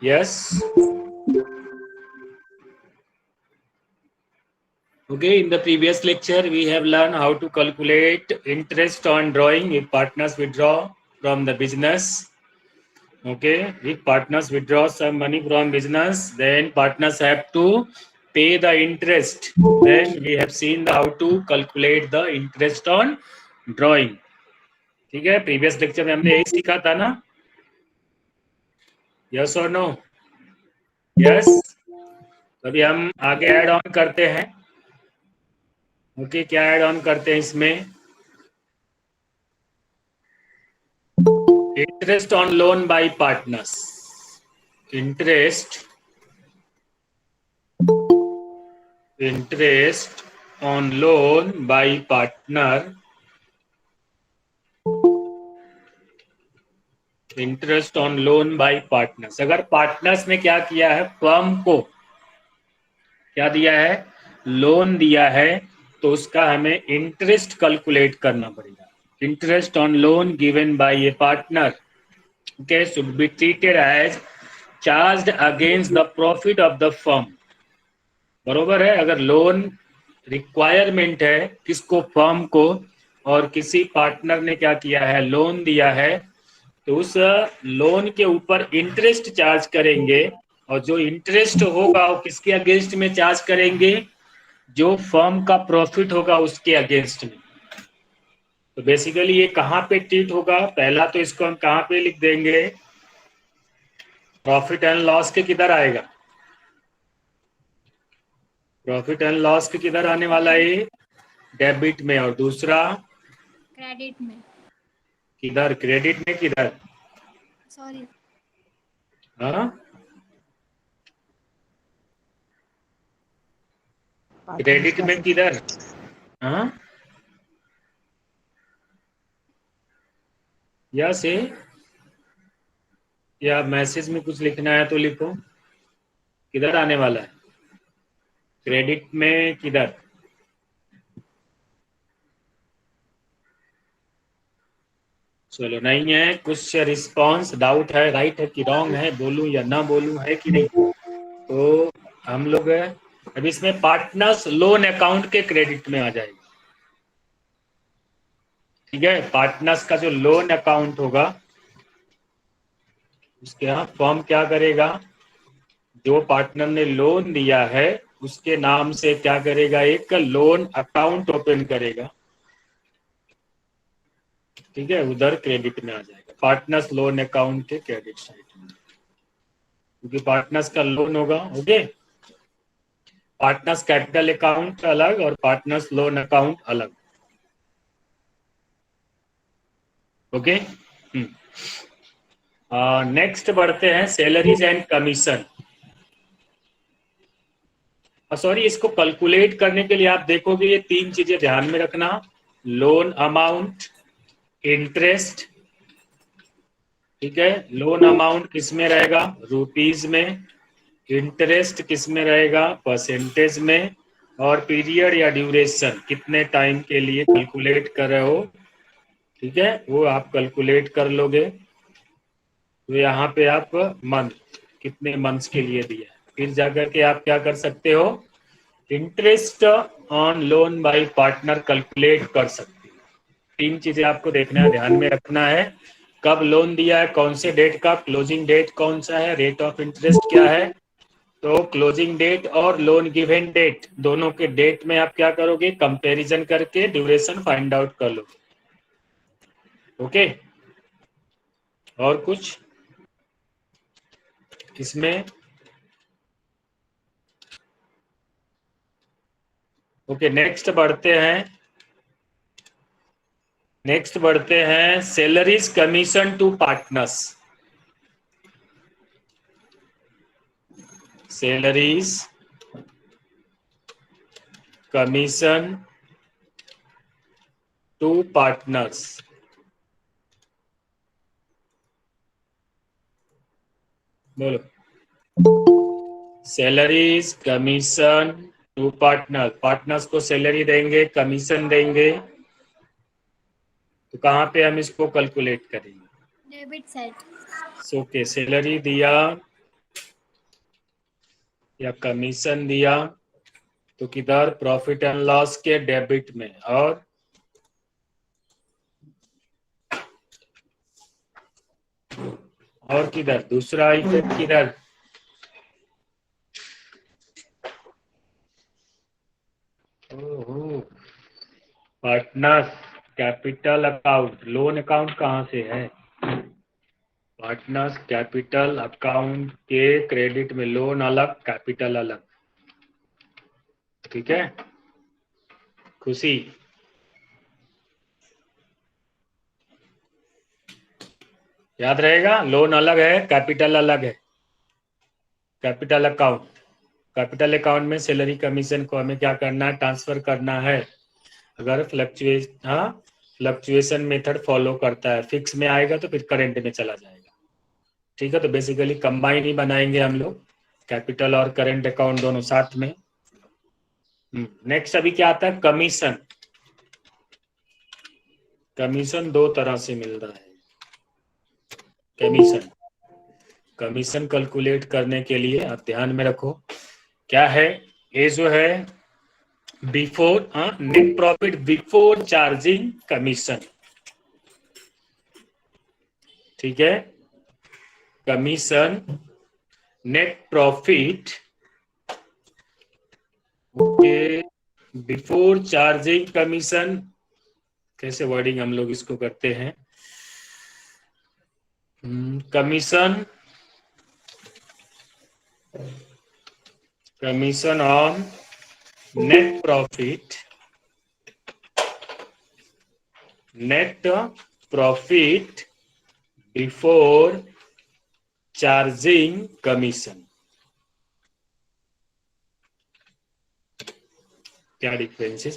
Yes. Okay, in the previous lecture, we have learned how to calculate interest on drawing if partners withdraw from the business. Okay, if partners withdraw some money from business, then partners have to pay the interest. Then we have seen how to calculate the interest on drawing. ठीक है, previous lecture में हमने यही सीखा था ना? Yes or no? Yes. अभी हम आगे ऐड ऑन करते हैं. ओके, क्या ऐड ऑन करते हैं इसमें? Interest on loan by partners. Interest on loan by partner. Interest on loan by partners. अगर पार्टनर्स ने क्या किया है, फर्म को क्या दिया है, लोन दिया है, तो उसका हमें इंटरेस्ट कैलकुलेट करना पड़ेगा. Interest on loan given by a partner, okay, should be treated as charged against the profit of the firm. बरोबर है. अगर लोन रिक्वायरमेंट है किसको, फर्म को, और किसी पार्टनर ने क्या किया है, लोन दिया है, तो उस लोन के ऊपर इंटरेस्ट चार्ज करेंगे. और जो इंटरेस्ट होगा वो किसके अगेंस्ट में चार्ज करेंगे, जो फर्म का प्रॉफिट होगा उसके अगेंस्ट में. तो बेसिकली ये कहाँ पे ट्रीट होगा, पहला तो इसको हम कहाँ पे लिख देंगे, प्रॉफिट एंड लॉस के किधर आएगा, प्रॉफिट एंड लॉस के किधर आने वाला है, डेबिट में. और दूसरा क्रेडिट में. किधर, क्रेडिट में किधर, सॉरी, हाँ, क्रेडिट में किधर, हाँ, या से, या मैसेज में कुछ लिखना है तो लिखो, किधर आने वाला है, क्रेडिट में किधर. चलो, नहीं है कुछ रिस्पॉन्स, डाउट है, राइट है कि रॉन्ग है, बोलूं या ना बोलूं, है कि नहीं. तो हम लोग अब इसमें पार्टनर्स लोन अकाउंट के क्रेडिट में आ जाएगा. ठीक है, पार्टनर्स का जो लोन अकाउंट होगा उसके यहाँ फर्म क्या करेगा, जो पार्टनर ने लोन दिया है उसके नाम से क्या करेगा, एक लोन अकाउंट ओपन करेगा. ठीक है, उधर क्रेडिट में आ जाएगा, पार्टनर्स लोन अकाउंट के क्रेडिट साइड में, क्योंकि पार्टनर्स का लोन होगा. ओके, पार्टनर्स कैपिटल अकाउंट अलग और पार्टनर्स लोन अकाउंट अलग. ओके, नेक्स्ट बढ़ते हैं, सैलरीज एंड कमीशन. सॉरी, इसको कैलकुलेट करने के लिए आप देखोगे ये तीन चीजें ध्यान में रखना, लोन अमाउंट, इंटरेस्ट. ठीक है, लोन अमाउंट किस में रहेगा, रुपीज में, इंटरेस्ट किस में रहेगा, परसेंटेज में, और पीरियड या ड्यूरेशन, कितने टाइम के लिए कैलकुलेट कर रहे हो. ठीक है, वो आप कैलकुलेट कर लोगे. तो यहाँ पे आप मंथ, कितने मंथ्स के लिए दिया है, फिर जाकर के आप क्या कर सकते हो, interest on loan by partner calculate कर सकते हो. तीन चीजें आपको देखना है, ध्यान में रखना है, कब लोन दिया है, कौन से डेट का, क्लोजिंग डेट कौन सा है, रेट ऑफ इंटरेस्ट क्या है. तो क्लोजिंग डेट और लोन गिवन डेट दोनों के डेट में आप क्या करोगे, कंपैरिजन करके ड्यूरेशन फाइंड आउट कर लो. ओके, और कुछ इसमें. ओके, नेक्स्ट बढ़ते हैं salaries commission to partners. Salaries commission to partners. बोलो, salaries commission to partner. Partners को सैलरी देंगे, कमीशन देंगे, तो कहाँ पे हम इसको कैलकुलेट करेंगे, डेबिट साइड. ओके, सैलरी दिया, या कमीशन दिया तो किधर, प्रॉफिट एंड लॉस के डेबिट में, और किधर, दूसरा आइटम किधर, partners capital account, loan account कहाँ से है, पार्टनर्स कैपिटल अकाउंट के क्रेडिट में लोन अलग कैपिटल अलग, ठीक है। खुशी, याद रहेगा, लोन अलग है कैपिटल अलग है। कैपिटल अकाउंट में सैलरी कमीशन को हमें क्या करना है, ट्रांसफर करना है। अगर फ्लक्चुएशन मेथड फॉलो करता है, फिक्स में आएगा तो फिर करेंट में चला जाएगा, ठीक है। तो बेसिकली कंबाइन ही बनाएंगे हम लोग, कैपिटल और करेंट अकाउंट दोनों साथ में। नेक्स्ट अभी क्या आता है, कमीशन। कमीशन दो तरह से मिल रहा है। कमीशन कैलकुलेट करने के लिए आप ध्यान में रखो क्या है, ये जो है before, net profit before charging commission, ठीक है। Commission net profit okay before charging commission, कैसे वर्डिंग हम लोग इसको करते हैं, commission on net profit before charging commission. क्या डिफरेंस है,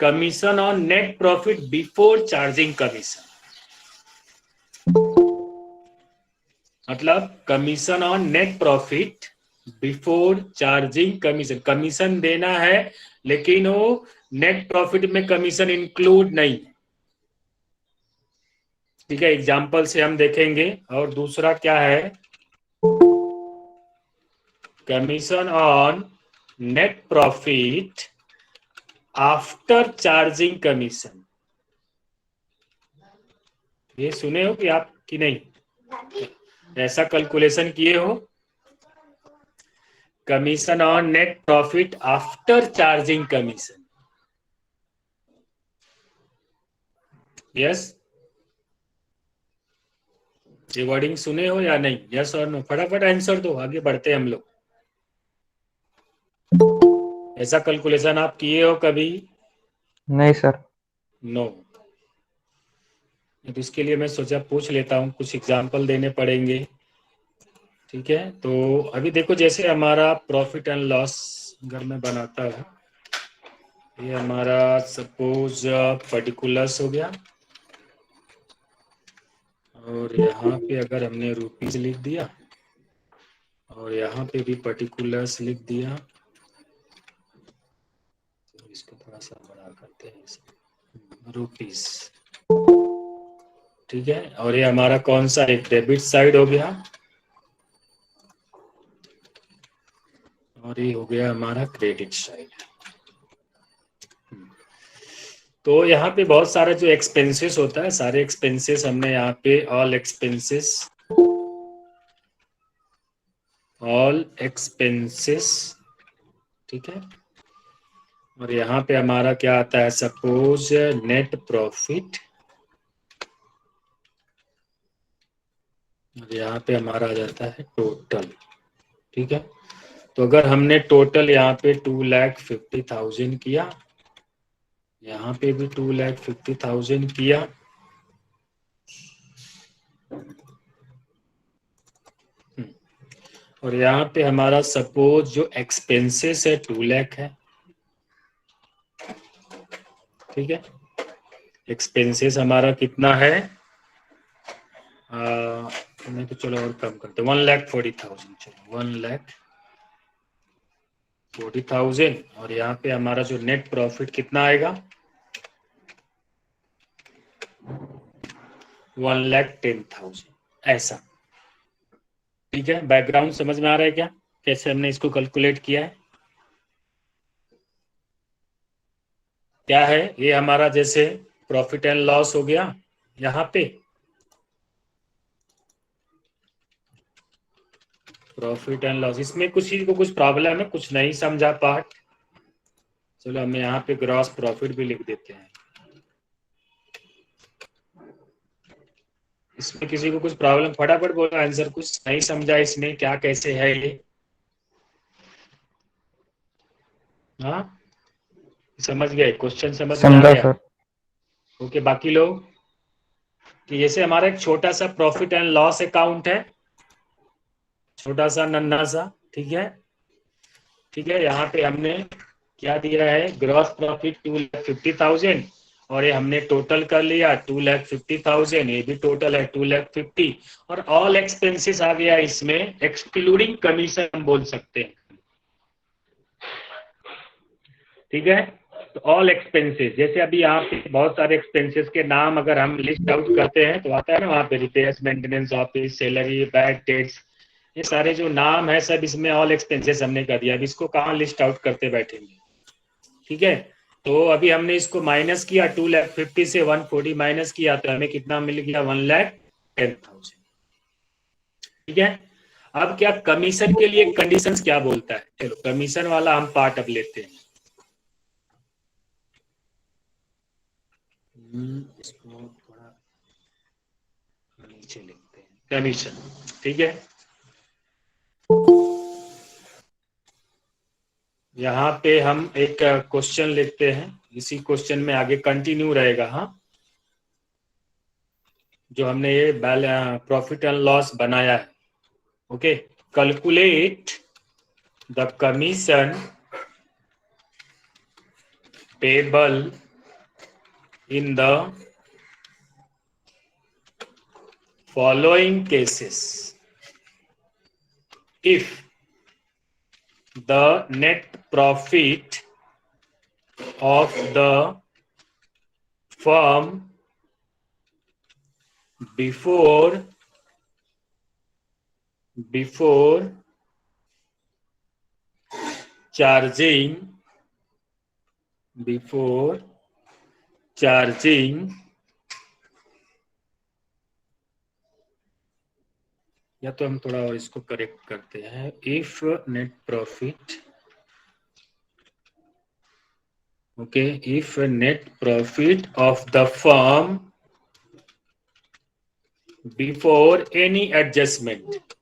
commission on net profit before charging commission, मतलब commission on net profit before charging commission, commission देना है लेकिन वो नेट प्रॉफिट में कमीशन इंक्लूड नहीं, ठीक है। एग्जांपल से हम देखेंगे। और दूसरा क्या है, commission on net profit after charging commission, ये सुने हो कि आप कि नहीं, ऐसा कैलकुलेशन किए हो, commission on net profit after charging commission, yes, ये वर्डिंग सुने हो या नहीं, यस और नो, फटाफट आंसर दो, आगे बढ़ते हैं हम लोग। ऐसा कैलकुलेशन आप किए हो कभी? नहीं सर। नो। तो इसके लिए मैं सोचा पूछ लेता हूँ, कुछ एग्जाम्पल देने पड़ेंगे, ठीक है। तो अभी देखो, जैसे हमारा प्रॉफिट एंड लॉस अगर मैं बनाता हूँ, ये हमारा सपोज पर्टिकुलर्स हो गया, और यहाँ पे अगर हमने रुपीज लिख दिया और यहाँ पे भी पर्टिकुलर्स लिख दिया, तो इसको थोड़ा सा बड़ा करते हैं, रुपीज, ठीक है। और ये हमारा कौन सा, एक डेबिट साइड हो गया, और ये हो गया हमारा क्रेडिट साइड। तो यहाँ पे बहुत सारा जो एक्सपेंसेस होता है, सारे एक्सपेंसेस हमने यहाँ पे ऑल एक्सपेंसेस, ठीक है। और यहाँ पे हमारा क्या आता है, सपोज नेट प्रॉफिट, और यहाँ पे हमारा आ जाता है टोटल, ठीक है। तो अगर हमने टोटल यहाँ पे 2,50,000 किया, यहाँ पे भी 2,50,000 किया, और यहाँ पे हमारा सपोज जो एक्सपेंसेस है 2 लाख है, ठीक है। एक्सपेंसेस हमारा कितना है, नहीं तो चलो और कम करते, 1,40,000, चलो 1,40,000, और यहाँ पे हमारा जो नेट प्रॉफिट कितना आएगा, 1,10,000, ऐसा, ठीक है। बैकग्राउंड समझ में आ रहा है क्या? कैसे हमने इसको कैलकुलेट किया है? क्या है ये हमारा, जैसे प्रॉफिट एंड लॉस हो गया यहाँ पे, प्रॉफिट एंड लॉस। इसमें कुछ चीज को कुछ प्रॉब्लम है, कुछ नहीं समझा पार्ट। चलो हम यहाँ पे ग्रॉस प्रॉफिट भी लिख देते हैं। इसमें किसी को कुछ प्रॉब्लम, फटाफट बोलो आंसर, कुछ नहीं समझा इसमें, क्या कैसे है ये? हाँ, समझ गए? क्वेश्चन समझ में आ समझा गया? सर। ओके, बाकी लोग, कि जैसे हमारा एक छोटा सा प्रॉफिट एंड लॉस अकाउंट है, छोटा सा नन्हा सा, ठीक है? ठीक है, यहाँ पे हमने क्या दिया है, ग्रॉस प्रॉफिट 2,50,000, और ये हमने टोटल कर लिया 2,50,000, ये भी टोटल है 2,50,000, और ऑल एक्सपेंसेस आ गया इसमें, एक्सक्लूडिंग कमीशन हम बोल सकते हैं। ठीक है, तो ऑल एक्सपेंसेस, जैसे अभी यहाँ पे बहुत सारे एक्सपेंसेस के नाम अगर हम लिस्ट आउट करते हैं तो आता है ना वहाँ पे, repairs, maintenance, office, salary, bad debts, ये सारे जो नाम है सब इसमें ऑल एक्सपेंसेस हमने कर दिया। अब इसको कहाँ लिस्ट आउट करते बैठेंगे? ठीक है, तो अभी हमने इसको माइनस किया, 2,50,000 से 140 माइनस किया तो हमें कितना मिल गया, 1,10,000। ठीक है, अब क्या कमीशन के लिए कंडीशंस क्या बोलता है? चलो कमीशन वाला हम पार्ट अब लेते हैं। इसको थोड़ा नीचे लिखते हैं, कमीशन। ठीक है, यहाँ पे हम एक क्वेश्चन लिखते हैं, इसी क्वेश्चन में आगे कंटिन्यू रहेगा। हाँ, जो हमने ये प्रॉफिट एंड लॉस बनाया है। Okay, calculate the commission payable in the following cases: if the net profit of the firm before charging या तो हम थोड़ा और इसको करेक्ट करते हैं, if net profit, okay, if net profit of the firm before any adjustment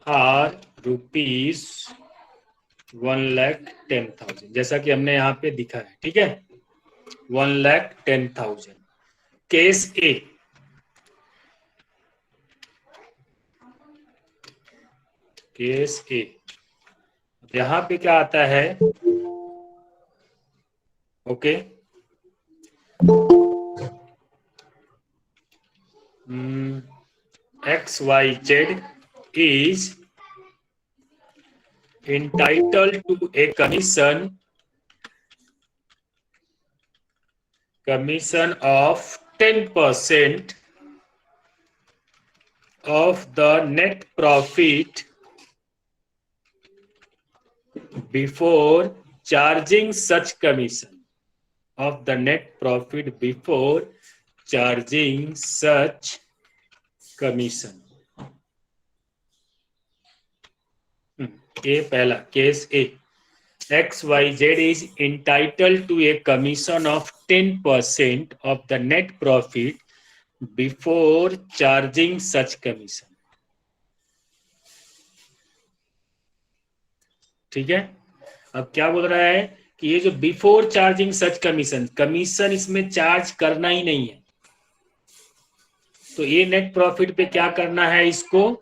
are ₹1,10,000, जैसा कि हमने यहाँ पे दिखा है। ठीक है, 1,10,000। केस ए, यहाँ पे क्या आता है? Okay, XYZ is entitled to a commission of 10% of the net profit before charging such commission, of the net profit before charging such commission। ये पहला case A, XYZ is entitled to a commission of 10% of the net profit before charging such commission। ठीक है, अब क्या बोल रहा है कि ये जो बिफोर चार्जिंग सच कमीशन इसमें चार्ज करना ही नहीं है, तो ये नेट प्रॉफिट पे क्या करना है, इसको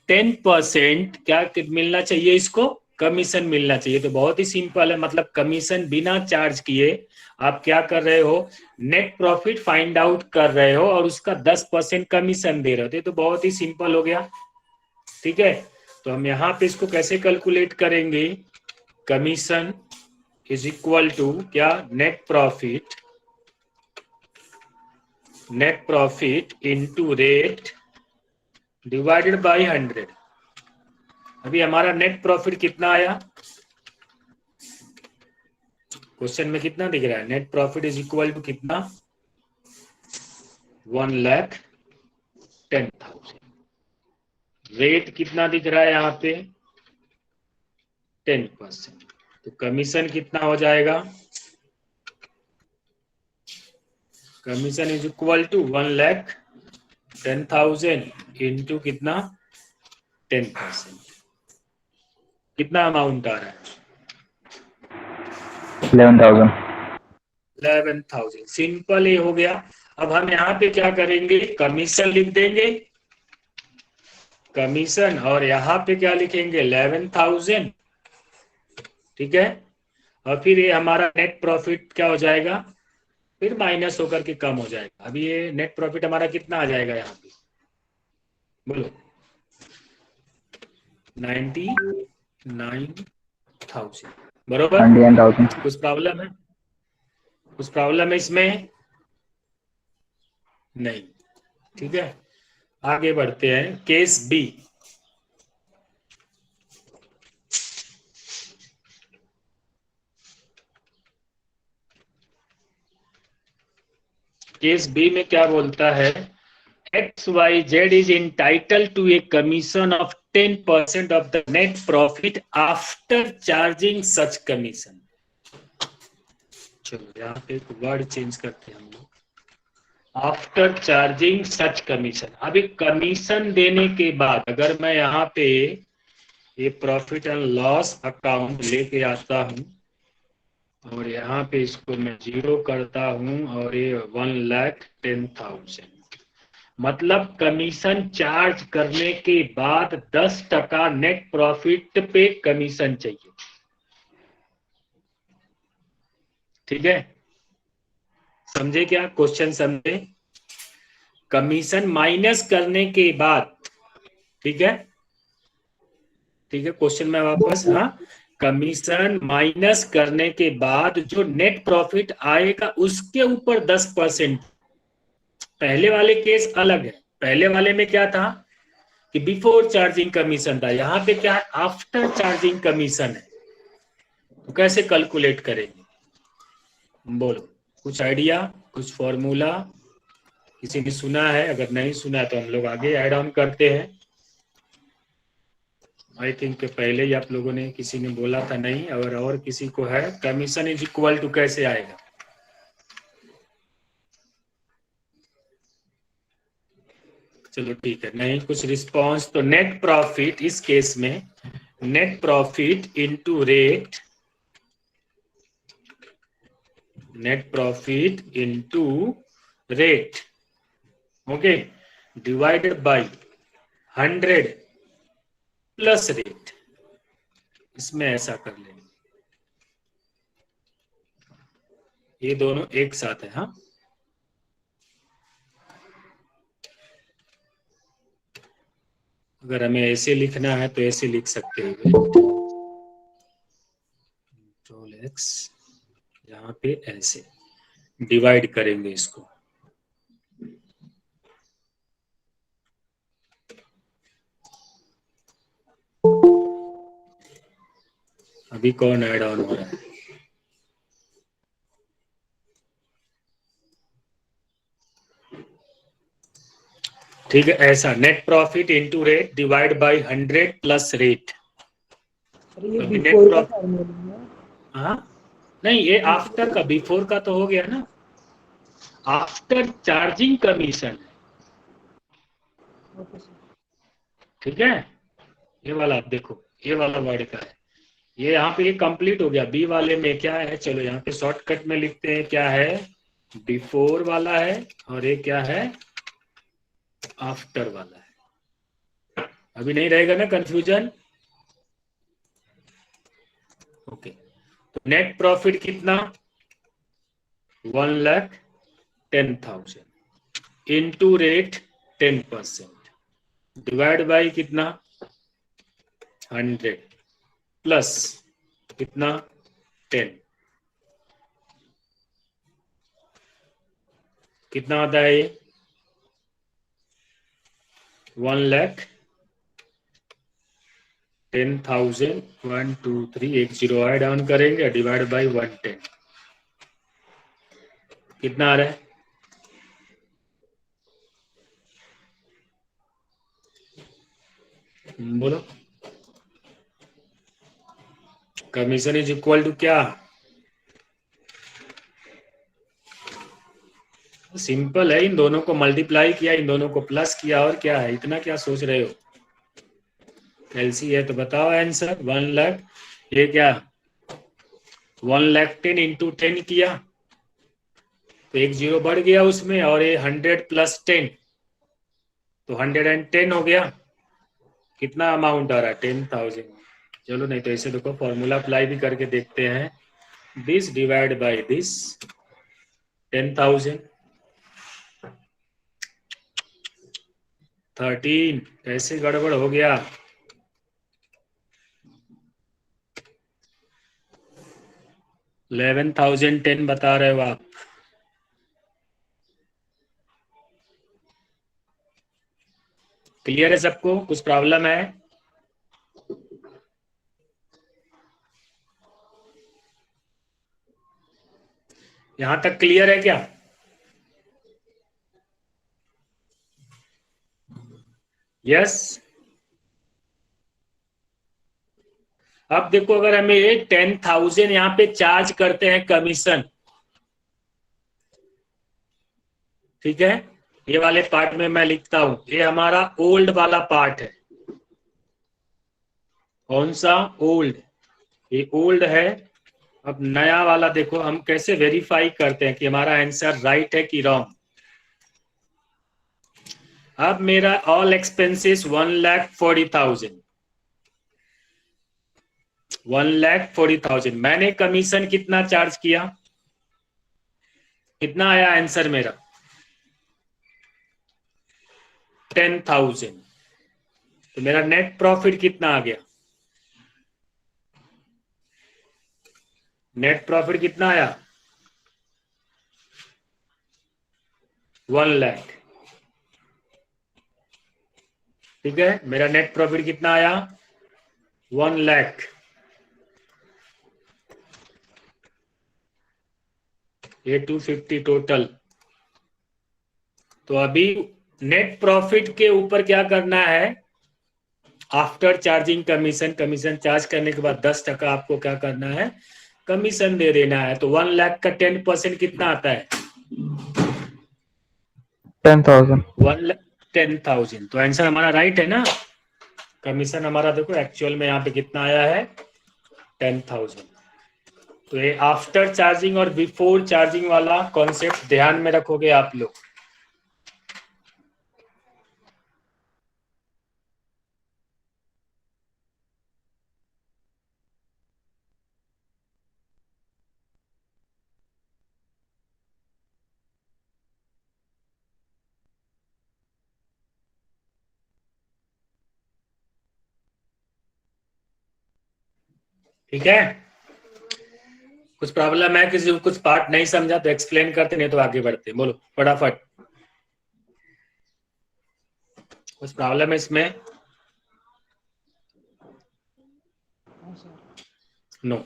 10% क्या मिलना चाहिए, इसको कमीशन मिलना चाहिए। तो बहुत ही सिंपल है, मतलब कमीशन बिना चार्ज किए आप क्या कर रहे हो, नेट प्रॉफिट फाइंड आउट कर रहे हो और उसका 10% कमीशन दे रहे हो। तो बहुत ही सिंपल हो गया। ठीक है, तो हम यहाँ पे इसको कैसे कैलकुलेट करेंगे, कमीशन इज इक्वल टू क्या, net profit net profit into rate divided by 100। अभी हमारा नेट प्रॉफिट कितना आया? क्वेश्चन में कितना दिख रहा है? Net profit is equal to कितना? 1,10,000। रेट कितना दिख रहा है यहाँ पे? 10%। तो कमीशन कितना हो जाएगा? Commission is equal to 1,10,000 into कितना? 10%। कितना अमाउंट आ रहा है? 11,000। 11,000। सिंपल ये हो गया। अब हम यहाँ पे क्या करेंगे? कमीशन लिख देंगे, कमीशन, और यहाँ पे क्या लिखेंगे? 11,000। ठीक है। और फिर ये हमारा नेट प्रॉफिट क्या हो जाएगा? फिर माइनस होकर के कम हो जाएगा। अभी ये नेट प्रॉफिट हमारा कितना आ जाएगा यहाँ पे? बोलो। 99,000। बरोबर? 99,000। कुछ प्रॉब्लम है? कुछ प्रॉब्लम है इसमें? नहीं। ठीक है, आगे बढ़ते हैं। Case B. केस बी में क्या बोलता है? XYZ is entitled to a commission of 10% of the net profit after charging such commission। चलो यहाँ पे एक वर्ड चेंज करते हैं हम लोग, आफ्टर चार्जिंग सच कमीशन। अभी कमीशन देने के बाद अगर मैं यहाँ पे ये प्रॉफिट एंड लॉस अकाउंट लेके आता हूँ और यहाँ पे इसको मैं 0 करता हूँ और ये 1,10,000, मतलब कमीशन चार्ज करने के बाद 10% नेट प्रॉफिट पे कमीशन चाहिए। ठीक है, समझे क्या? क्वेश्चन समझे? कमीशन माइनस करने के बाद, ठीक है, ठीक है, क्वेश्चन में वापस, हाँ, कमीशन माइनस करने के बाद जो नेट प्रॉफिट आएगा उसके ऊपर 10%। पहले वाले केस अलग है। पहले वाले में क्या था कि बिफोर चार्जिंग कमीशन था, यहाँ पे क्या है? आफ्टर चार्जिंग कमीशन है। तो कैसे कैलकुलेट करेंगे? बोलो, कुछ आइडिया, कुछ फॉर्मूला किसी ने सुना है? अगर नहीं सुना तो हम लोग आगे ऐड ऑन करते हैं। आई थिंक पहले ही आप लोगों ने किसी ने बोला था नहीं, और किसी को है? कमीशन इज इक्वल टू कैसे आएगा? चलो ठीक है, नहीं कुछ रिस्पॉन्स। तो नेट प्रॉफिट इस केस में net profit into rate, net profit into rate, okay, divided by 100 plus rate. इसमें ऐसा कर लेंगे, ये दोनों एक साथ है। हाँ, अगर हमें ऐसे लिखना है तो ऐसे लिख सकते हैं, कंट्रोल एक्स, यहाँ पे ऐसे डिवाइड करेंगे इसको। अभी कौन ऐड ऑन हो रहा है? ठीक है, ऐसा net profit into rate divide by 100 plus rate. अभी नेट प्रॉफिट, हाँ, नहीं ये आफ्टर का, बिफोर का तो हो गया ना। आफ्टर चार्जिंग कमीशन, ठीक है, ये वाला आप देखो, ये वाला वर्ड का है। ये यहाँ पे ये कंप्लीट हो गया। बी वाले में क्या है? चलो यहाँ पे शॉर्टकट में लिखते हैं, क्या है? बिफोर वाला है और ये क्या है? आफ्टर वाला है। अभी नहीं रहेगा ना कंफ्यूजन? ओके, तो नेट प्रॉफिट कितना? 1,10,000 इंटू रेट 10% डिवाइड बाई कितना? 100 प्लस कितना? 10। कितना आता है ये? 1,10,000 1 2 3 एक जीरो ऐड ऑन करेंगे डिवाइड बाई 110 कितना आ रहा है? बोलो। कमीशन इज इक्वल टू क्या? सिंपल है, इन दोनों को मल्टीप्लाई किया, इन दोनों को प्लस किया, और क्या है, इतना क्या सोच रहे हो? एलसी है तो बताओ आंसर। 1,00,000 ये क्या 1,10,000 इंटू 10 किया तो एक जीरो बढ़ गया उसमें, और ये 100 प्लस 10 तो 110 हो गया। कितना अमाउंट आ रहा है? 10,000। चलो नहीं तो ऐसे देखो, फॉर्मूला अप्लाई भी करके देखते हैं। दिस डिवाइड बाय दिस 10,000 13 कैसे गड़बड़ हो गया? 11,010 बता रहे हो आप। क्लियर है सबको? कुछ प्रॉब्लम है? यहां तक क्लियर है क्या? यस। अब देखो, अगर हमें 10,000 यहाँ पे चार्ज करते हैं कमीशन, ठीक है, ये वाले पार्ट में मैं लिखता हूं, ये हमारा ओल्ड वाला पार्ट है। कौन सा? ओल्ड। ये ओल्ड है। अब नया वाला देखो, हम कैसे वेरीफाई करते हैं कि हमारा आंसर राइट है कि रॉन्ग। अब मेरा ऑल एक्सपेंसेस 1,40,000 1,40,000 मैंने कमीशन कितना चार्ज किया? कितना आया आंसर मेरा? 10,000। तो मेरा नेट प्रॉफिट कितना आ गया? नेट प्रॉफिट कितना आया? 1,00,000। ठीक है, मेरा नेट प्रॉफिट कितना आया? 1,00,000। ये 250 टोटल। तो अभी नेट प्रॉफिट के ऊपर क्या करना है? After charging commission, commission charge करने के बाद 10% आपको क्या करना है? कमीशन दे देना है। तो 1,00,000 का 10% कितना आता है? 10,000। 10,000। तो आंसर हमारा राइट है ना? कमीशन हमारा देखो एक्चुअल में यहाँ पे कितना आया है? 10,000। तो ये आफ्टर चार्जिंग और बिफोर चार्जिंग वाला कॉन्सेप्ट ध्यान में रखोगे आप लोग। ठीक है, कुछ प्रॉब्लम है? किसी को कुछ पार्ट नहीं समझा तो एक्सप्लेन करते, नहीं तो आगे बढ़ते। बोलो फटाफट, कुछ प्रॉब्लम है इसमें? नो।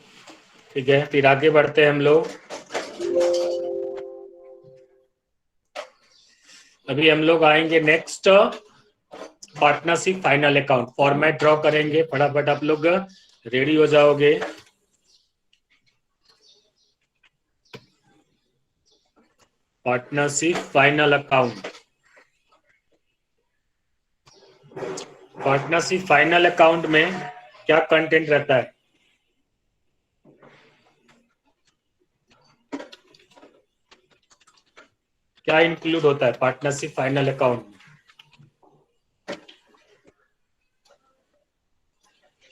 ठीक है, फिर आगे बढ़ते हैं हम लोग। अभी हम लोग आएंगे next, partnership final account. Format draw करेंगे, फटाफट आप लोग रेडी हो जाओगे। Partnership final account. Partnership final account में क्या कंटेंट रहता है? क्या इंक्लूड होता है पार्टनरशिप फाइनल अकाउंट में?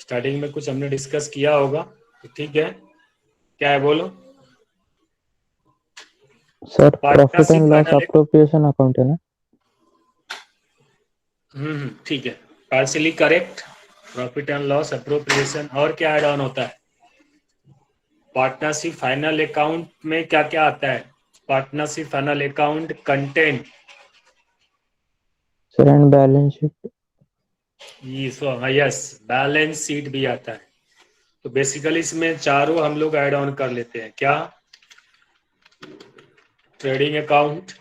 स्टार्टिंग में कुछ हमने डिस्कस किया होगा, तो ठीक है, क्या है बोलो। Sir profit partnership and loss final, appropriation account है ना? ठीक है, partially correct. Profit and loss appropriation, और क्या ऐड ऑन होता है? पार्टनरशिप फाइनल अकाउंट में क्या क्या आता है? Partnership final account content sir and balance sheet. Yes, balance sheet भी आता है। तो बेसिकली इसमें चारों हम लोग ऐड ऑन कर लेते हैं। क्या? Trading account,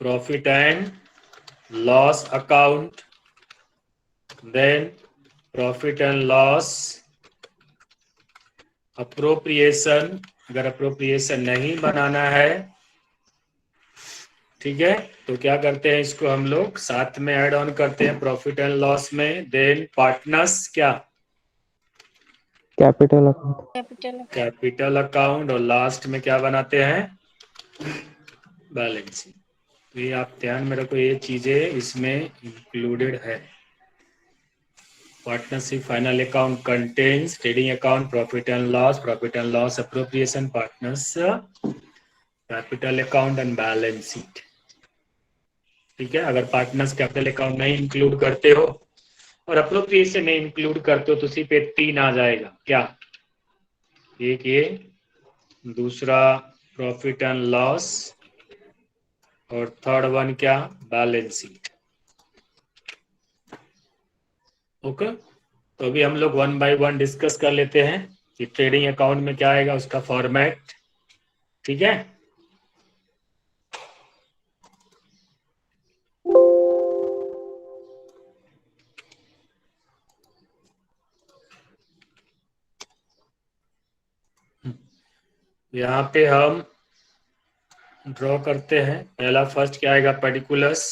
profit and loss account, then profit and loss, appropriation, अगर अप्रोप्रिएशन नहीं बनाना है, ठीक है, तो क्या करते हैं, इसको हम लोग साथ में ऐड ऑन करते हैं प्रॉफिट एंड लॉस में। देन पार्टनर्स, क्या? Capital account. Capital capital account, और लास्ट में क्या बनाते हैं? Balance sheet. तो ये आप ध्यान में रखो, ये चीजें इसमें इंक्लूडेड है। Partnership final account contains trading account, profit and loss appropriation, partners, capital account and balance sheet. ठीक है, अगर पार्टनर्स कैपिटल अकाउंट नहीं इंक्लूड करते हो और अप्रोप्रिएशन नहीं इंक्लूड करते हो तो सिर्फ ये 3 आ जाएगा। क्या? एक ये, दूसरा प्रॉफिट एंड लॉस, और थर्ड वन क्या? Balance sheet. ओके, तो अभी हम लोग 1 बाय 1 डिस्कस कर लेते हैं कि ट्रेडिंग अकाउंट में क्या आएगा, उसका फॉर्मेट। ठीक है, यहाँ पे हम ड्रॉ करते हैं। पहला फर्स्ट क्या आएगा? पर्टिकुलर्स।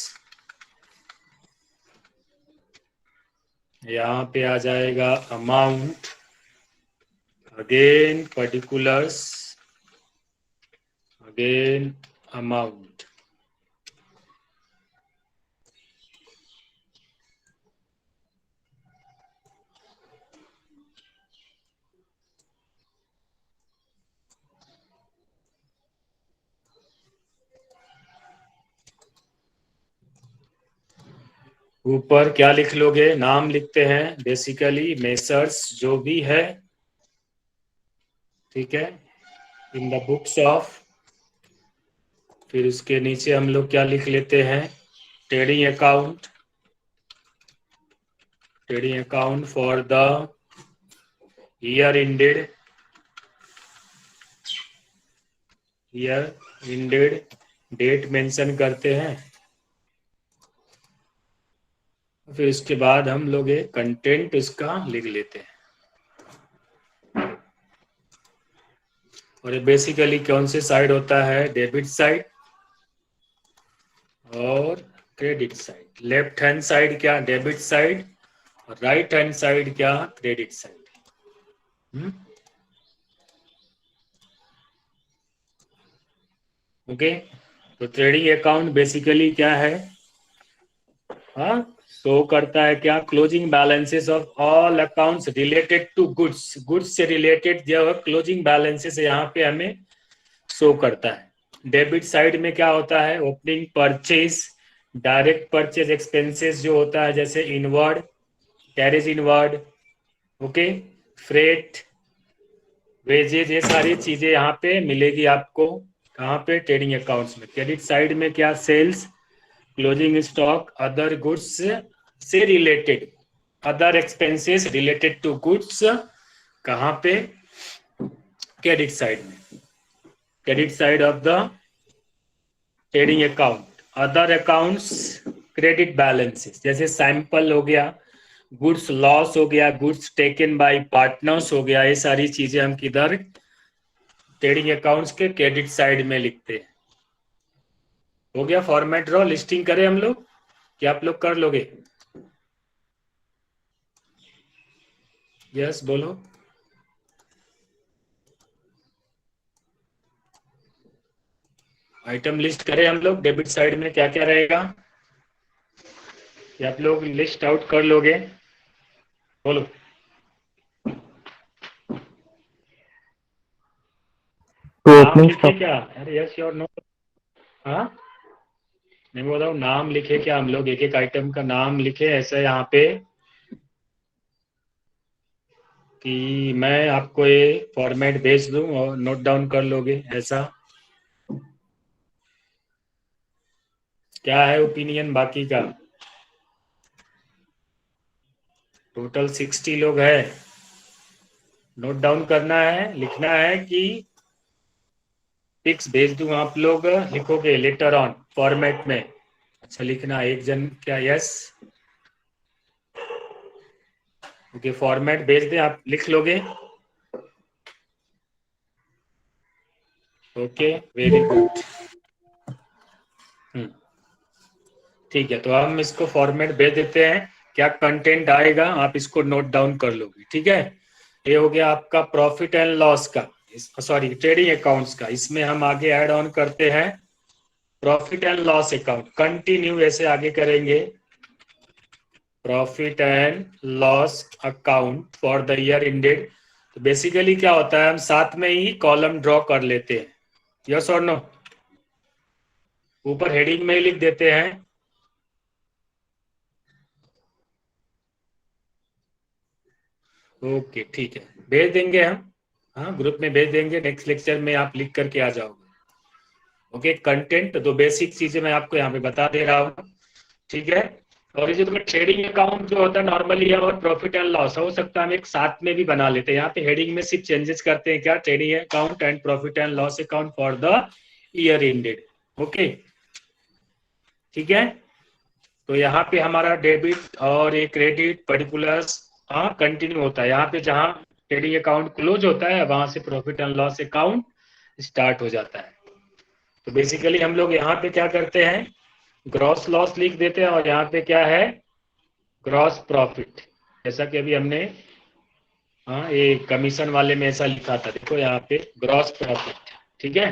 यहाँ पे आ जाएगा amount, again particulars, again amount. ऊपर क्या लिख लोगे? नाम लिखते हैं बेसिकली मेसर्स जो भी है, ठीक है, इन द बुक्स ऑफ। फिर उसके नीचे हम लोग क्या लिख लेते हैं? Trading account, trading account for the year ended, year ended, date mention करते हैं। फिर उसके बाद हम लोग एक कंटेंट उसका लिख लेते हैं। और ये बेसिकली कौन से साइड होता है? डेबिट साइड और credit side. Left hand side क्या? डेबिट साइड, और राइट हैंड साइड क्या? Credit side. ओके, तो ट्रेडिंग अकाउंट बेसिकली क्या है? हाँ, शो करता है क्या? Closing balances of all accounts related to goods. Goods से रिलेटेड जो है क्लोजिंग बैलेंसेस यहाँ पे हमें शो करता है। डेबिट साइड में क्या होता है? Opening purchase, direct purchase expenses जो होता है, जैसे inward, carriage inward, okay, freight, wages, ये सारी चीजें यहाँ पे मिलेगी आपको। कहाँ पे? ट्रेडिंग अकाउंट्स में। क्रेडिट साइड में क्या? Sales, closing stock, other goods से related, other expenses related to goods. कहाँ पे? क्रेडिट साइड में, credit side of the trading account. Other accounts, credit balances, जैसे सैंपल हो गया, गुड्स लॉस हो गया, गुड्स टेकन बाय पार्टनर्स हो गया, ये सारी चीजें हम किधर? ट्रेडिंग अकाउंट्स के क्रेडिट साइड में लिखते हैं। हो गया फॉर्मेट ड्रॉ। लिस्टिंग करें हम लोग, क्या आप लोग कर लोगे? यस बोलो। आइटम लिस्ट करें हम लोग, डेबिट साइड में क्या क्या रहेगा, क्या आप लोग लिस्ट आउट कर लोगे? बोलो। तो नाम ओपनिंग लिखे स्टॉक। क्या? अरे यस और नो। हाँ, नहीं बोल रहा हूँ, नाम लिखे क्या हम लोग? एक एक आइटम का नाम लिखे ऐसा यहाँ पे कि मैं आपको ये फॉर्मेट भेज दूं और नोट डाउन कर लोगे, ऐसा? क्या है ओपिनियन बाकी का? टोटल 60 लोग है। नोट डाउन करना है, लिखना है कि पिक्स भेज दूं, आप लोग लिखोगे लेटर ऑन फॉर्मेट में? अच्छा लिखना, एक जन क्या यस? ओके, फॉर्मेट भेज दें, आप लिख लोगे? Okay, very good. ठीक है, तो हम इसको फॉर्मेट भेज देते हैं। क्या कंटेंट आएगा आप इसको नोट डाउन कर लोगे, ठीक है? ये हो गया आपका प्रॉफिट एंड लॉस का, सॉरी ट्रेडिंग अकाउंट्स का। इसमें हम आगे ऐड ऑन करते हैं profit and loss account. Continue ऐसे आगे करेंगे, profit and loss account for the year ended. तो बेसिकली क्या होता है, हम साथ में ही कॉलम ड्रॉ कर लेते हैं, यस और नो? ऊपर हेडिंग में ही लिख देते हैं। ओके ठीक है, भेज देंगे हम, हाँ ग्रुप में भेज देंगे। नेक्स्ट लेक्चर में आप लिख करके आ जाओगे। ओके, कंटेंट तो बेसिक चीजें मैं आपको यहाँ पे बता दे रहा हूँ, ठीक है? और ये जो तुम्हें ट्रेडिंग अकाउंट जो होता है नॉर्मली है, और प्रॉफिट एंड लॉस हो सकता है हम एक साथ में भी बना लेते हैं। यहाँ पे हेडिंग में सिर्फ चेंजेस करते हैं, क्या? Trading account and profit and loss account for the year ended. Okay ठीक है, तो यहाँ पे हमारा डेबिट और ये क्रेडिट पर्टिकुलर्स हाँ कंटिन्यू होता है। यहाँ पे जहाँ ट्रेडिंग अकाउंट क्लोज होता है वहां से profit and loss account start हो जाता है। तो बेसिकली हम लोग यहाँ पे क्या करते हैं, ग्रॉस लॉस लिख देते हैं, और यहाँ पे क्या है, ग्रॉस प्रॉफिट। जैसा कि अभी हमने हाँ ये कमीशन वाले में ऐसा लिखा था, देखो यहाँ पे ग्रॉस प्रॉफिट, ठीक है?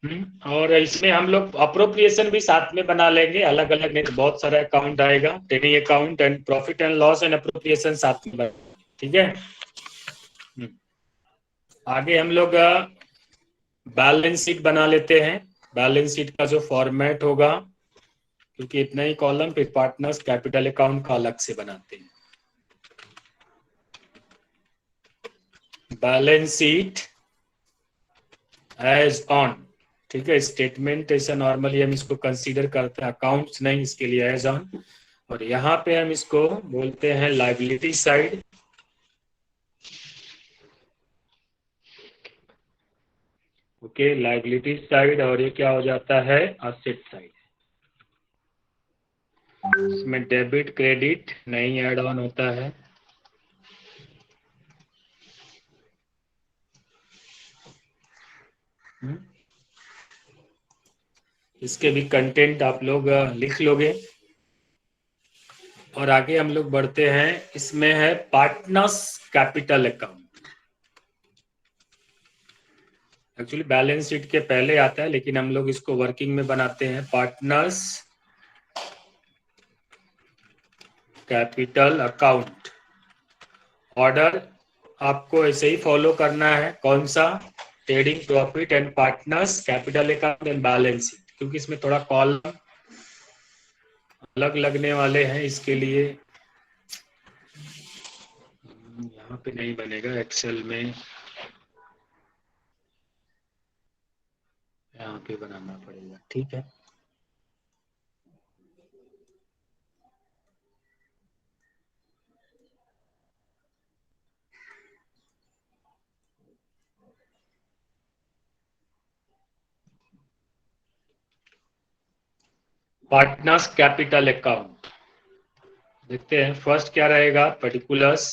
हम्म, और इसमें हम लोग अप्रोप्रिएशन भी साथ में बना लेंगे, अलग अलग नहीं तो बहुत सारा अकाउंट आएगा। Trading account and profit and loss and appropriation साथ में ठीक है? आगे हम लोग बैलेंस शीट बना लेते हैं। बैलेंस शीट का जो फॉर्मेट होगा, क्योंकि इतना ही कॉलम, फिर पार्टनर्स कैपिटल अकाउंट का अलग से बनाते हैं। बैलेंस शीट एज ऑन, ठीक है? स्टेटमेंट ऐसा नॉर्मली हम इसको कंसीडर करते हैं, अकाउंट्स नहीं, इसके लिए एज ऑन। और यहाँ पे हम इसको बोलते हैं liability side. Okay, liability side, और ये क्या हो जाता है, असेट साइड। इसमें डेबिट क्रेडिट नहीं ऐड ऑन होता है। इसके भी कंटेंट आप लोग लिख लोगे। और आगे हम लोग बढ़ते हैं, इसमें है partners capital account. Actually balance sheet के पहले आता है, लेकिन हम लोग इसको वर्किंग में बनाते हैं, पार्टनर्स कैपिटल अकाउंट। ऑर्डर आपको ऐसे ही फॉलो करना है, कौन सा? Trading profit and partners capital account and balance sheet, क्योंकि इसमें थोड़ा कॉलम अलग लगने वाले हैं, इसके लिए यहाँ पे नहीं बनेगा एक्सेल में, यहाँ पे बनाना पड़ेगा, ठीक है? पार्टनर्स कैपिटल अकाउंट देखते हैं। फर्स्ट क्या रहेगा, पर्टिकुलर्स।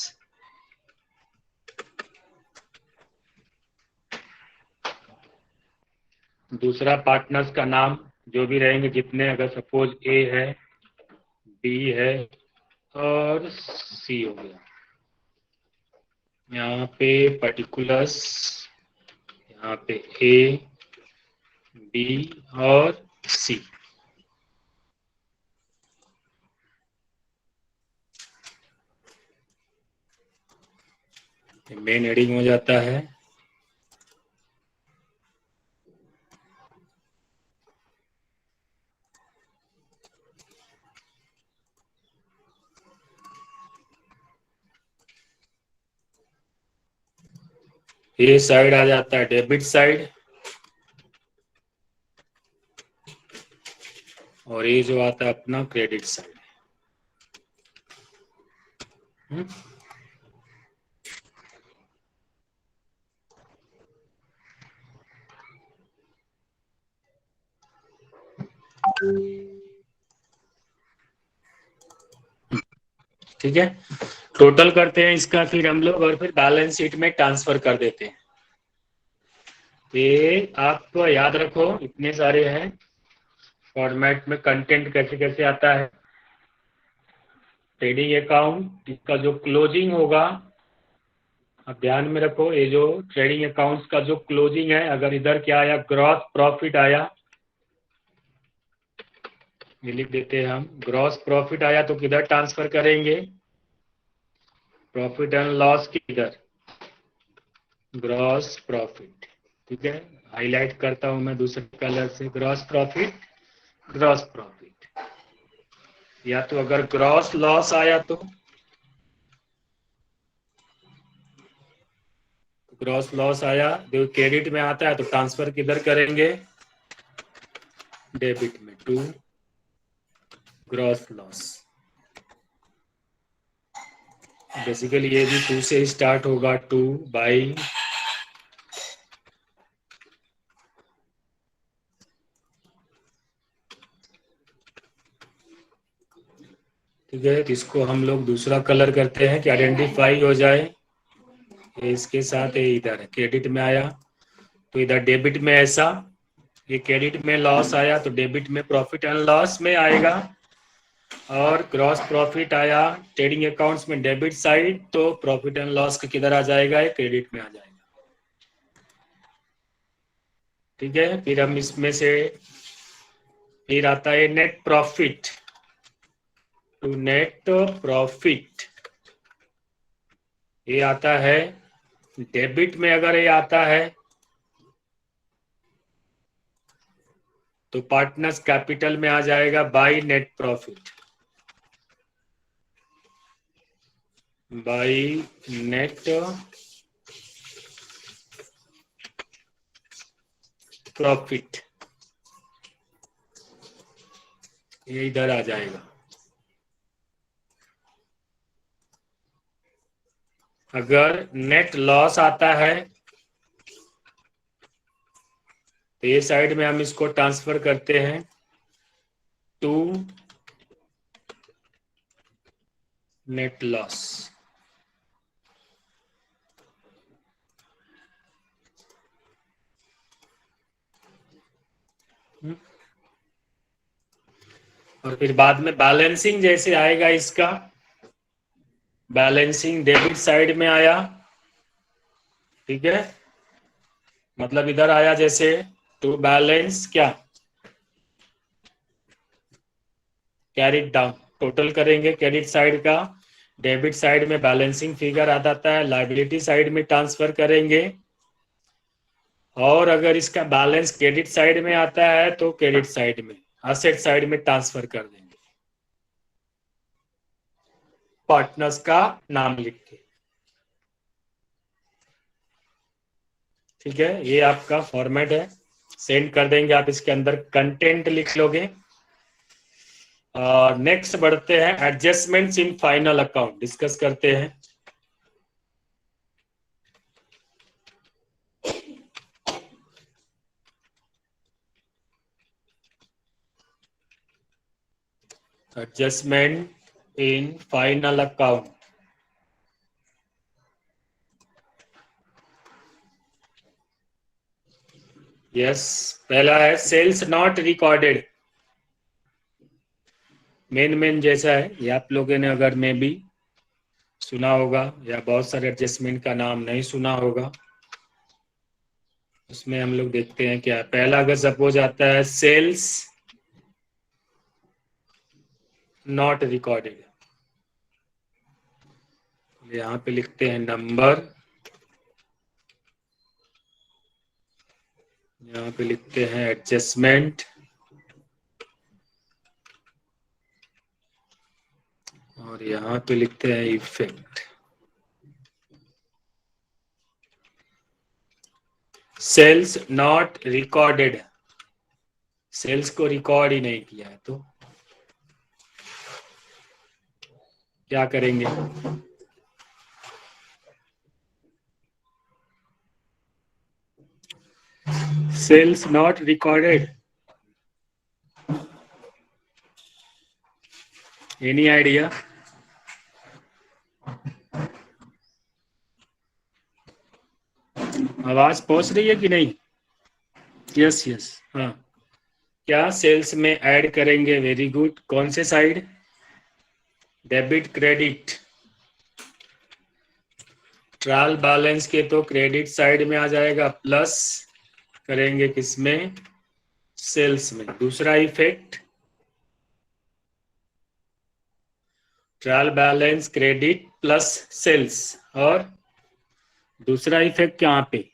दूसरा पार्टनर्स का नाम, जो भी रहेंगे जितने, अगर सपोज ए है, बी है और सी हो गया, यहाँ पे पर्टिकुलर्स, यहाँ पे ए बी और सी। मेन हेडिंग हो जाता है। ये साइड आ जाता है डेबिट साइड, और ये जो आता है अपना क्रेडिट साइड। ठीक है, टोटल करते हैं इसका फिर हम लोग, और फिर बैलेंस शीट में ट्रांसफर कर देते हैं। ये आप याद रखो, इतने सारे हैं फॉर्मेट में, कंटेंट कैसे कैसे आता है। ट्रेडिंग अकाउंट, इसका जो क्लोजिंग होगा, अब ध्यान में रखो, ये जो ट्रेडिंग अकाउंट्स का जो क्लोजिंग है, अगर इधर क्या आया, ग्रॉस प्रॉफिट आया, ये लिख देते हैं हम, ग्रॉस प्रॉफिट आया तो किधर ट्रांसफर करेंगे, प्रॉफिट एंड लॉस की इधर, ग्रॉस प्रॉफिट। ठीक है, हाईलाइट करता हूं मैं दूसरे कलर से, ग्रॉस प्रॉफिट, ग्रॉस प्रॉफिट। या तो अगर ग्रॉस लॉस आया तो ग्रॉस लॉस आया, जो क्रेडिट में आता है तो ट्रांसफर किधर करेंगे, डेबिट में, टू ग्रॉस लॉस। बेसिकली ये भी 2 से स्टार्ट होगा, 2 बाई, ठीक है, इसको हम लोग दूसरा कलर करते हैं कि आइडेंटिफाई हो जाए। ये इसके साथ ये इधर क्रेडिट में आया तो इधर डेबिट में ऐसा, ये क्रेडिट में लॉस आया तो डेबिट में प्रॉफिट एंड लॉस में आएगा, और ग्रॉस प्रॉफिट आया ट्रेडिंग अकाउंट्स में डेबिट साइड तो प्रॉफिट एंड लॉस का किधर आ जाएगा, ये क्रेडिट में आ जाएगा। ठीक है, फिर हम इसमें से, फिर आता है net profit, to net profit, ये आता है डेबिट में, अगर ये आता है तो पार्टनर्स कैपिटल में आ जाएगा by net profit, by net profit, ये इधर आ जाएगा। अगर नेट लॉस आता है तो ये साइड में हम इसको ट्रांसफर करते हैं टू नेट लॉस। और फिर बाद में बैलेंसिंग जैसे आएगा, इसका बैलेंसिंग डेबिट साइड में आया, ठीक है, मतलब इधर आया जैसे टू बैलेंस क्या, कैरिड डाउन, टोटल करेंगे क्रेडिट साइड का, डेबिट साइड में बैलेंसिंग फिगर आ जाता है, लायबिलिटी साइड में ट्रांसफर करेंगे, और अगर इसका बैलेंस क्रेडिट साइड में आता है तो क्रेडिट साइड में, असेट साइड में ट्रांसफर कर देंगे, पार्टनर्स का नाम लिख के। ठीक है, ये आपका फॉर्मेट है, सेंड कर देंगे आप, इसके अंदर कंटेंट लिख लोगे। नेक्स्ट बढ़ते हैं, adjustments in final account discuss करते हैं। Adjustment in final account, yes, पहला है सेल्स नॉट रिकॉर्डेड, मेन जैसा है, ये आप लोगों ने अगर में भी सुना होगा या बहुत सारे एडजस्टमेंट का नाम नहीं सुना होगा, उसमें हम लोग देखते हैं क्या, पहला अगर सपोज आता है सेल्स नॉट रिकॉर्डेड, यहाँ पे लिखते हैं नंबर, यहाँ पे लिखते हैं एडजस्टमेंट, और यहाँ पे लिखते हैं effect. Sales not recorded, sales को रिकॉर्ड ही नहीं किया है तो क्या करेंगे? Sales not recorded, any idea? आवाज पहुंच रही है कि नहीं? यस यस, हाँ। क्या सेल्स में ऐड करेंगे? Very good. कौन से side? Debit credit. Trial balance के तो क्रेडिट साइड में आ जाएगा, प्लस करेंगे किसमें? सेल्स में। दूसरा effect, trial balance credit plus sales, और दूसरा इफेक्ट कहाँ पे?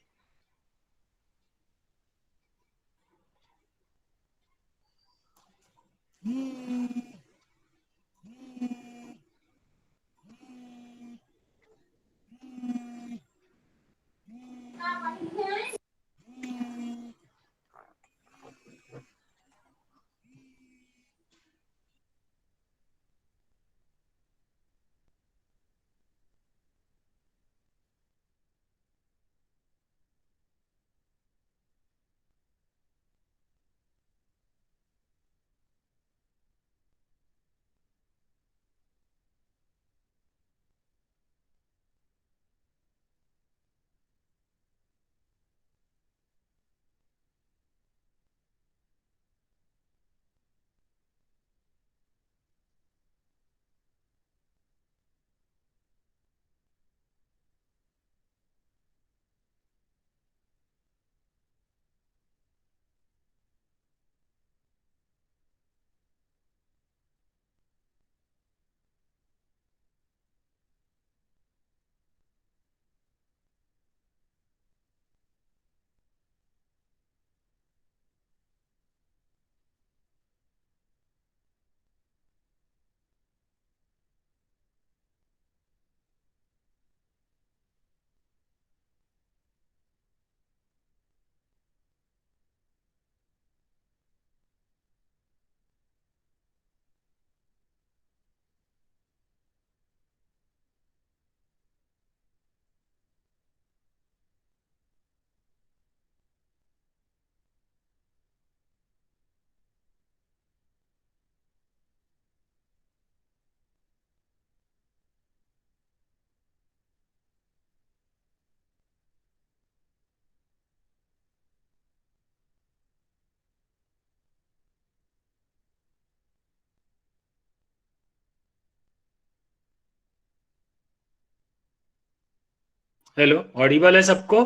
हेलो, ऑडिबल है सबको?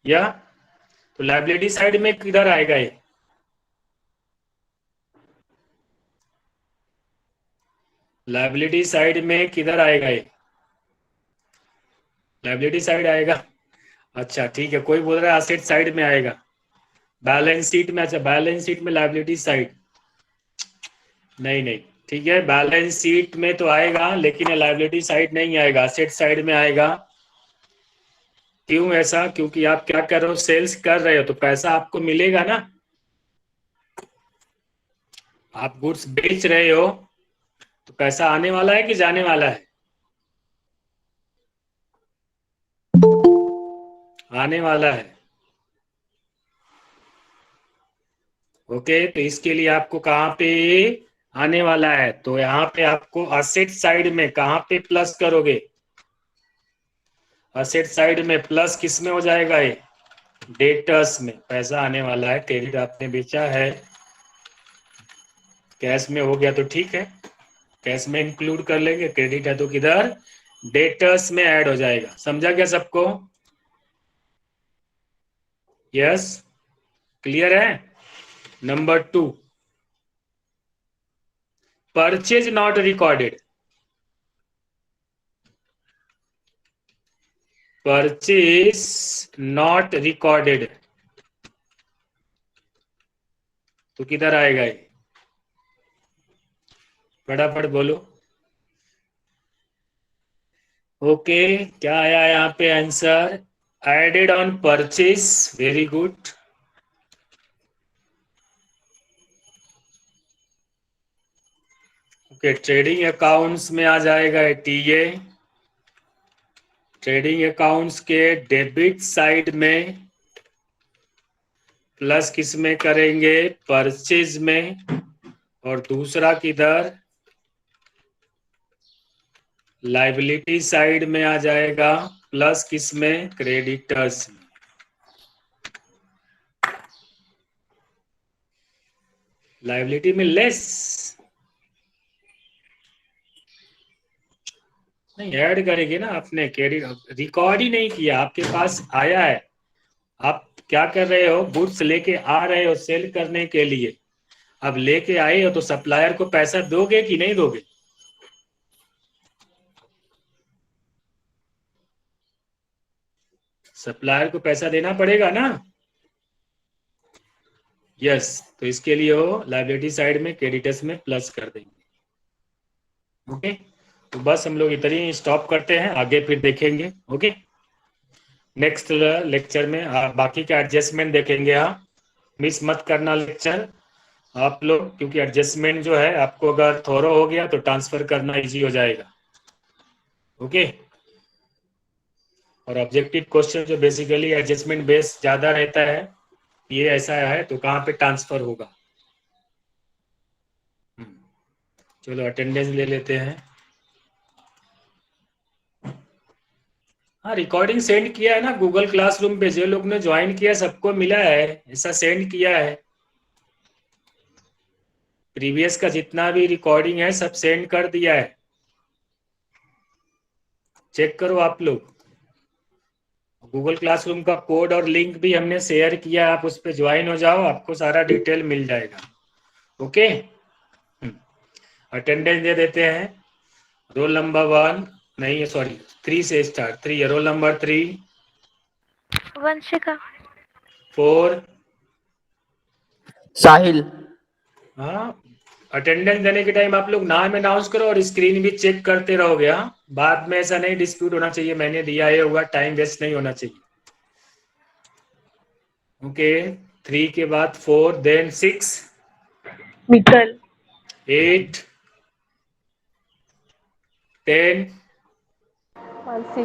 या तो लाइबिलिटी साइड में किधर आएगा ये? लाइबिलिटी साइड में किधर आएगा ये? लाइबिलिटी साइड आएगा। अच्छा ठीक है, कोई बोल रहा है एसेट साइड में आएगा। बैलेंस शीट में? अच्छा, बैलेंस शीट में लाइबिलिटी साइड? नहीं नहीं, ठीक है, बैलेंस शीट में तो आएगा लेकिन लाइबिलिटी साइड नहीं आएगा, एसेट साइड में आएगा। क्यों ऐसा? क्योंकि आप क्या कर रहे हो? सेल्स कर रहे हो तो पैसा आपको मिलेगा ना। आप गुड्स बेच रहे हो तो पैसा आने वाला है कि जाने वाला है? आने वाला है। ओके, तो इसके लिए आपको कहाँ पे आने वाला है? तो यहाँ पे आपको असेट साइड में कहाँ पे प्लस करोगे? असेट साइड में प्लस किस में हो जाएगा ये? डेटर्स में पैसा आने वाला है। क्रेडिट आपने बेचा है, कैश में हो गया तो ठीक है, कैश में इंक्लूड कर लेंगे। क्रेडिट है तो किधर? डेटर्स में ऐड हो जाएगा। समझा क्या सबको? यस, क्लियर है? Number 2, purchase not recorded. Purchase not recorded तो किधर आएगा ये? फटाफट बोलो। ओके, क्या आया यहाँ पे answer? Added on purchase. Very good. Okay, trading accounts में आ जाएगा टीए। ट्रेडिंग अकाउंट्स के डेबिट साइड में प्लस किस में करेंगे, परचेज में, और दूसरा किधर, लाइबिलिटी साइड में आ जाएगा प्लस किस में, क्रेडिटर्स में। लाइबिलिटी में लेस नहीं ऐड करेंगे ना, आपने रिकॉर्ड ही नहीं किया, आपके पास आया है, आप क्या कर रहे हो, गुड्स लेके आ रहे हो सेल करने के लिए, अब लेके आए हो तो सप्लायर को पैसा दोगे कि नहीं दोगे? सप्लायर को पैसा देना पड़ेगा ना। यस, तो इसके लिए वो लाइबिलिटी साइड में क्रेडिटर्स में प्लस कर देंगे। ओके, तो बस हम लोग इतनी ही स्टॉप करते हैं, आगे फिर देखेंगे। ओके, नेक्स्ट लेक्चर में बाकी का एडजस्टमेंट देखेंगे। हाँ, मिस मत करना लेक्चर आप लोग, क्योंकि एडजस्टमेंट जो है आपको अगर थोरो हो गया तो ट्रांसफर करना इजी हो जाएगा। ओके, और ऑब्जेक्टिव क्वेश्चन जो बेसिकली एडजस्टमेंट बेस ज्यादा रहता है, ये ऐसा है तो कहाँ पे ट्रांसफर होगा। चलो अटेंडेंस ले लेते हैं। हाँ, रिकॉर्डिंग सेंड किया है ना गूगल क्लासरूम पे, जो लोग ने ज्वाइन किया सबको मिला है, ऐसा सेंड किया है। प्रीवियस का जितना भी रिकॉर्डिंग है सब सेंड कर दिया है, चेक करो आप लोग। गूगल क्लासरूम का कोड और लिंक भी हमने शेयर किया, आप उस पर ज्वाइन हो जाओ, आपको सारा डिटेल मिल जाएगा। ओके, अटेंडेंस दे देते हैं। रोल नंबर 1 नहीं, सॉरी 3 से स्टार्ट। 3 रोल नंबर 3, वंशिका, 4, साहिल, हाँ। अटेंडेंस देने के टाइम आप लोग नाम अनाउंस करो और स्क्रीन भी चेक करते रहोगे। हाँ, बाद में ऐसा नहीं डिस्प्यूट होना चाहिए, मैंने दिया है हुआ, टाइम वेस्ट नहीं होना चाहिए। ओके, 3 के बाद 4, देन 6, मित्तल, 8, 10, मानसी,